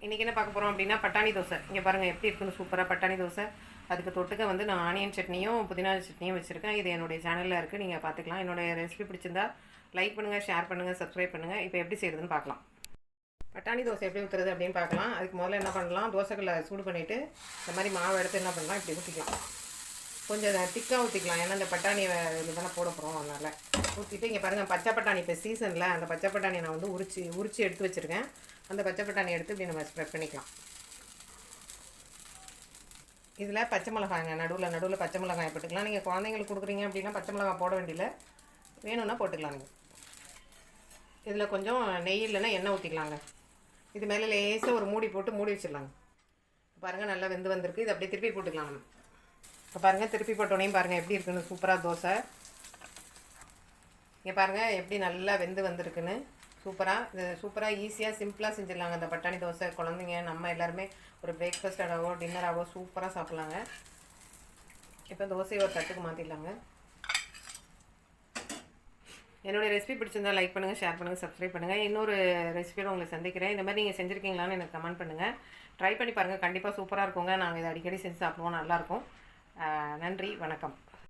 இன்றைக்கி என்ன பார்க்க போகிறோம் அப்படின்னா பட்டாணி தோசை. இங்கே பாருங்கள் எப்படி இருக்குன்னு சூப்பராக பட்டாணி தோசை. அதுக்கு தொட்டுக்க வந்து நான் ஆனியன் சட்னியும் புதினா சட்னியும் வச்சுருக்கேன். இது என்னுடைய சேனலில் இருக்குது, நீங்கள் பார்த்துக்கலாம். என்னுடைய ரெசிபி பிடிச்சிருந்தா லைக் பண்ணுங்கள், ஷேர் பண்ணுங்கள், சப்ஸ்கிரைப் பண்ணுங்கள். இப்போ எப்படி செய்கிறதுன்னு பார்க்கலாம். பட்டாணி தோசை எப்படி ஊற்றுறது அப்படின்னு பார்க்கலாம். அதுக்கு முதல்ல என்ன பண்ணலாம், தோசைக்கல்லை சூடு பண்ணிவிட்டு இந்த மாதிரி மாவு எடுத்து என்ன பண்ணலாம், இப்படி ஊற்றிக்கலாம். கொஞ்சம் திக்காக ஊற்றிக்கலாம், ஏன்னா இந்த பட்டாணி இதில் தானே போட போகிறோம். அதனால் ஊற்றிட்டு இங்கே பாருங்கள், பச்சை பட்டாணி இப்போ சீசனில் அந்த பச்சை பட்டாணி நான் வந்து உரிச்சு எடுத்து வச்சுருக்கேன். அந்த பச்சை பட்டாணி எடுத்து இப்படி நம்ம ஸ்ப்ரெட் பண்ணிக்கலாம். இதில் பச்சை மிளகாய்ங்க நடுவில் பச்சை மிளகாய் போட்டுக்கலாம். நீங்கள் குழந்தைங்களுக்கு கொடுக்குறீங்க அப்படின்னா பச்சை மிளகாய் போட வேண்டியதில்லை, வேணும்னா போட்டுக்கலாம். நீங்கள் இதில் கொஞ்சம் நெய் இல்லைன்னா எண்ணெய் ஊற்றிக்கலாங்க. இது மேலே லேசாக ஒரு மூடி போட்டு மூடி வச்சிடலாங்க. பாருங்கள் நல்லா வெந்து வந்திருக்கு. இது அப்படியே திருப்பி போட்டுக்கலாம். நம்ம இப்போ பாருங்கள், திருப்பி போட்டோனையும் பாருங்கள் எப்படி இருக்குன்னு சூப்பராக தோசை. இங்கே பாருங்கள் எப்படி நல்லா வெந்து வந்திருக்குன்னு. சூப்பராக ஈஸியாக சிம்பிளாக செஞ்சிடலாங்க. அந்த பட்டாணி தோசை குழந்தைங்க நம்ம எல்லாருமே ஒரு பிரேக்ஃபாஸ்டாகவோ டின்னராகவோ சூப்பராக சாப்பிட்லாங்க. இப்போ தோசையை ஒரு தட்டுக்கு மாற்றிடலாங்க. என்னோடய ரெசிபி பிடிச்சிருந்தா லைக் பண்ணுங்கள், ஷேர் பண்ணுங்கள், சப்ஸ்கிரைப் பண்ணுங்கள். இன்னொரு ரெசிபியோட உங்களை சந்திக்கிறேன். இந்த மாதிரி நீங்கள் செஞ்சுருக்கீங்களான்னு எனக்கு கமெண்ட் பண்ணுங்கள். ட்ரை பண்ணி பாருங்கள், கண்டிப்பாக சூப்பராக இருக்குங்க. நாங்கள் இதை அடிக்கடி செஞ்சு சாப்பிடுவோம், நல்லாயிருக்கும். நன்றி, வணக்கம்.